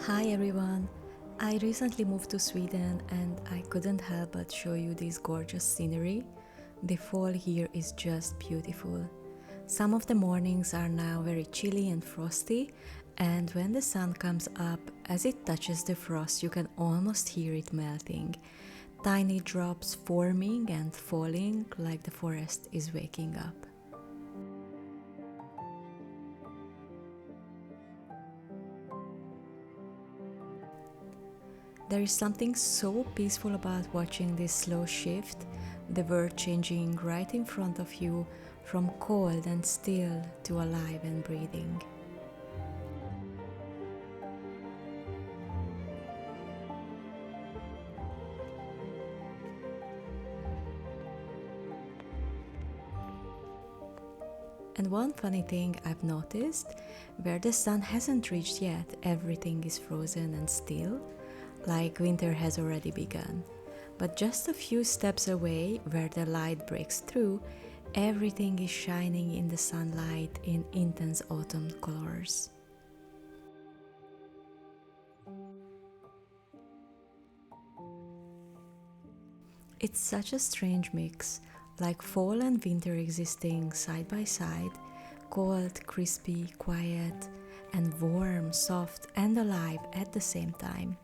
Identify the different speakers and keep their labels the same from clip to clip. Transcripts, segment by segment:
Speaker 1: Hi everyone! I recently moved to Sweden and I couldn't help but show you this gorgeous scenery. The fall here is just beautiful. Some of the mornings are now very chilly and frosty, and when the sun comes up, as it touches the frost, you can almost hear it melting. Tiny drops forming and falling like the forest is waking up. There is something so peaceful about watching this slow shift, the world changing right in front of you from cold and still to alive and breathing. And one funny thing I've noticed, where the sun hasn't reached yet, everything is frozen and still, like winter has already begun. But just a few steps away, where the light breaks through, everything is shining in the sunlight in intense autumn colors. It's such a strange mix, like fall and winter existing side by side, cold, crispy, quiet, and warm, soft, and alive at the same time.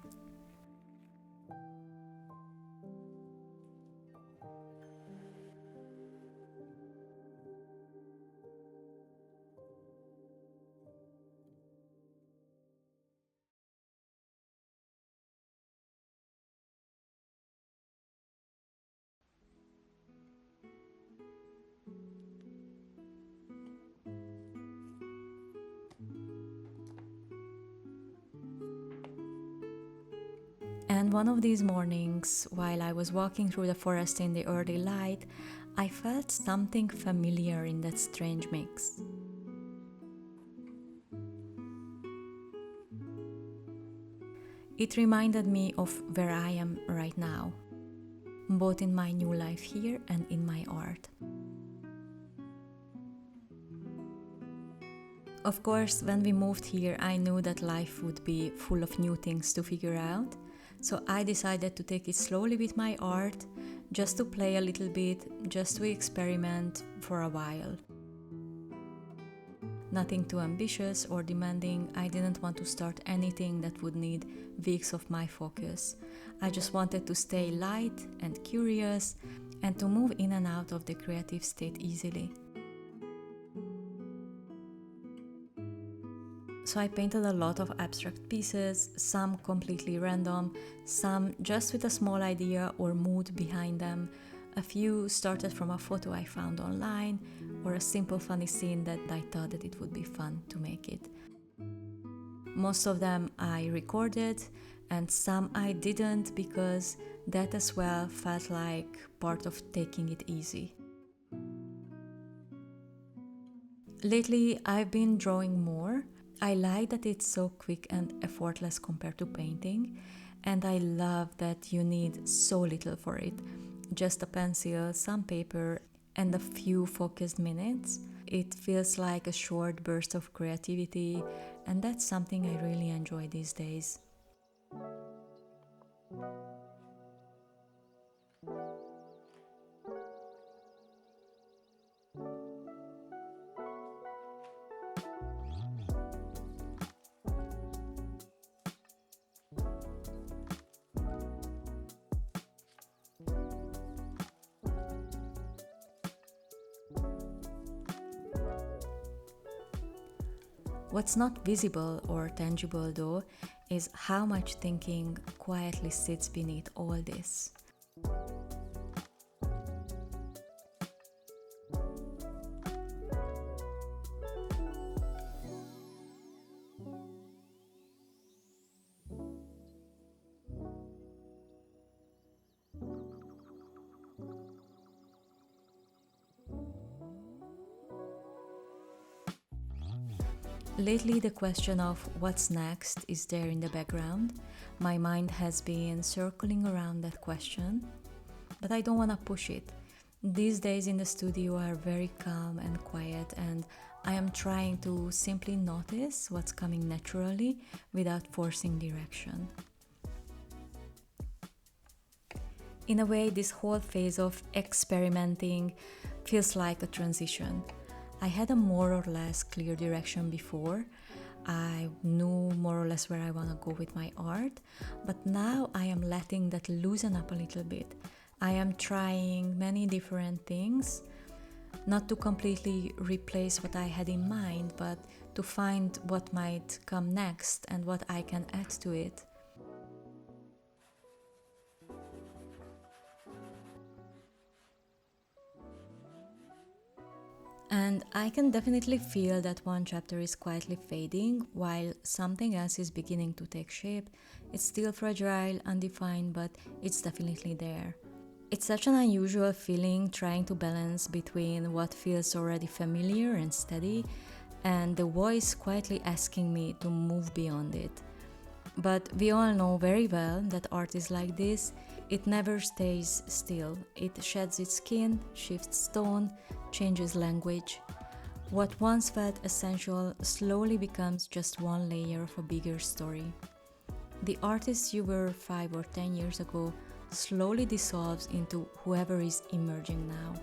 Speaker 1: And one of these mornings, while I was walking through the forest in the early light, I felt something familiar in that strange mix. It reminded me of where I am right now, both in my new life here and in my art. Of course, when we moved here, I knew that life would be full of new things to figure out, so I decided to take it slowly with my art, just to play a little bit, just to experiment for a while. Nothing too ambitious or demanding. I didn't want to start anything that would need weeks of my focus. I just wanted to stay light and curious and to move in and out of the creative state easily. So I painted a lot of abstract pieces, some completely random, some just with a small idea or mood behind them. A few started from a photo I found online or a simple funny scene that I thought that it would be fun to make it. Most of them I recorded and some I didn't because that as well felt like part of taking it easy. Lately, I've been drawing more. I like that it's so quick and effortless compared to painting, and I love that you need so little for it. Just a pencil, some paper, and a few focused minutes. It feels like a short burst of creativity, and that's something I really enjoy these days. What's not visible or tangible though is how much thinking quietly sits beneath all this. Lately, the question of what's next is there in the background. My mind has been circling around that question, but I don't want to push it. These days in the studio are very calm and quiet, and I am trying to simply notice what's coming naturally without forcing direction. In a way, this whole phase of experimenting feels like a transition. I had a more or less clear direction before. I knew more or less where I want to go with my art, but now I am letting that loosen up a little bit. I am trying many different things, not to completely replace what I had in mind, but to find what might come next and what I can add to it. And I can definitely feel that one chapter is quietly fading while something else is beginning to take shape. It's still fragile, undefined, but it's definitely there. It's such an unusual feeling trying to balance between what feels already familiar and steady and the voice quietly asking me to move beyond it. But we all know very well that art is like this. It never stays still. It sheds its skin, shifts tone, changes language. What once felt essential slowly becomes just one layer of a bigger story. The artist you were 5 or 10 years ago slowly dissolves into whoever is emerging now.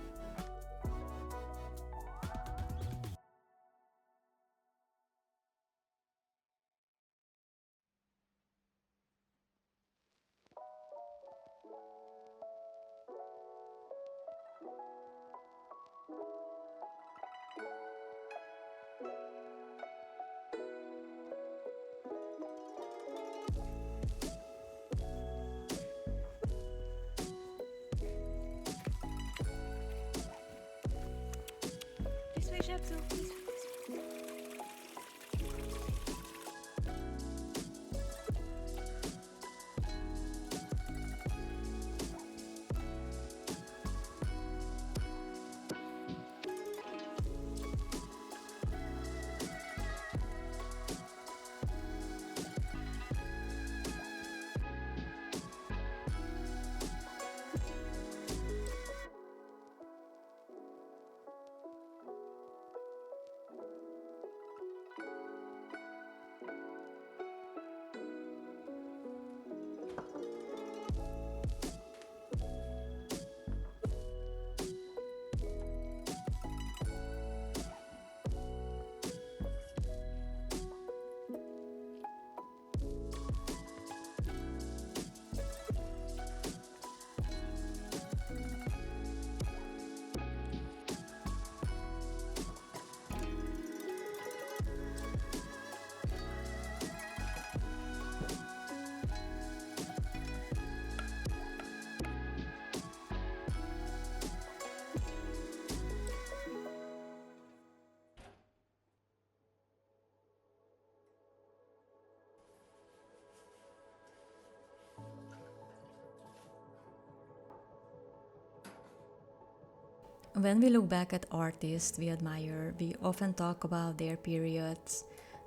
Speaker 2: This way, Shabzu.
Speaker 1: When we look back at artists we admire, we often talk about their periods,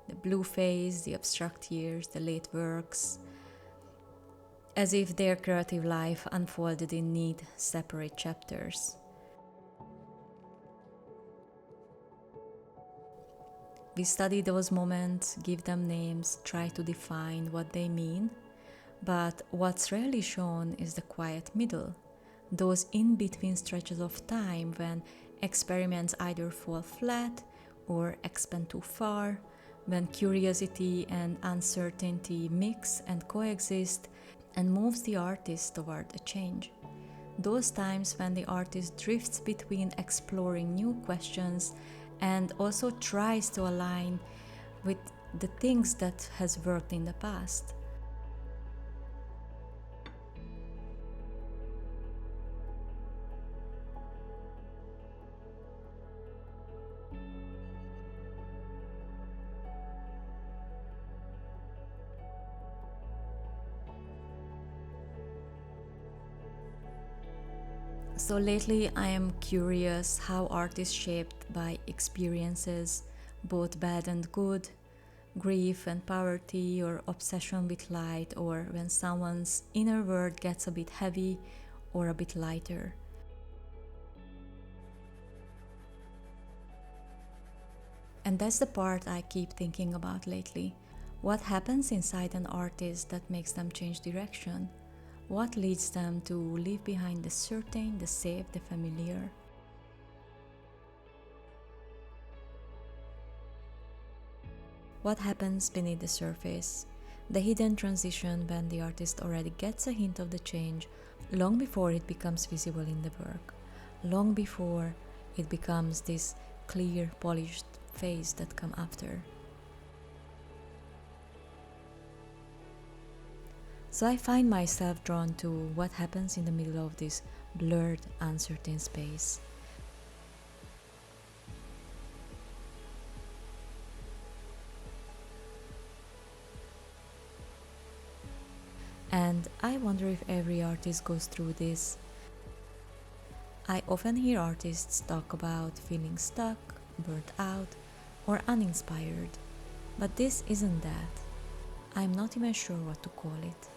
Speaker 1: the blue phase, the abstract years, the late works, as if their creative life unfolded in neat, separate chapters. We study those moments, give them names, try to define what they mean, but what's rarely shown is the quiet middle, those in between stretches of time when experiments either fall flat or expand too far, when curiosity and uncertainty mix and coexist and moves the artist toward a change. Those times when the artist drifts between exploring new questions and also tries to align with the things that has worked in the past. So lately I am curious how art is shaped by experiences, both bad and good, grief and poverty, or obsession with light, or when someone's inner world gets a bit heavy or a bit lighter. And that's the part I keep thinking about lately. What happens inside an artist that makes them change direction? What leads them to leave behind the certain, the safe, the familiar? What happens beneath the surface? The hidden transition when the artist already gets a hint of the change long before it becomes visible in the work, long before it becomes this clear, polished face that come after. So I find myself drawn to what happens in the middle of this blurred, uncertain space. And I wonder if every artist goes through this. I often hear artists talk about feeling stuck, burnt out, or uninspired, but this isn't that. I'm not even sure what to call it.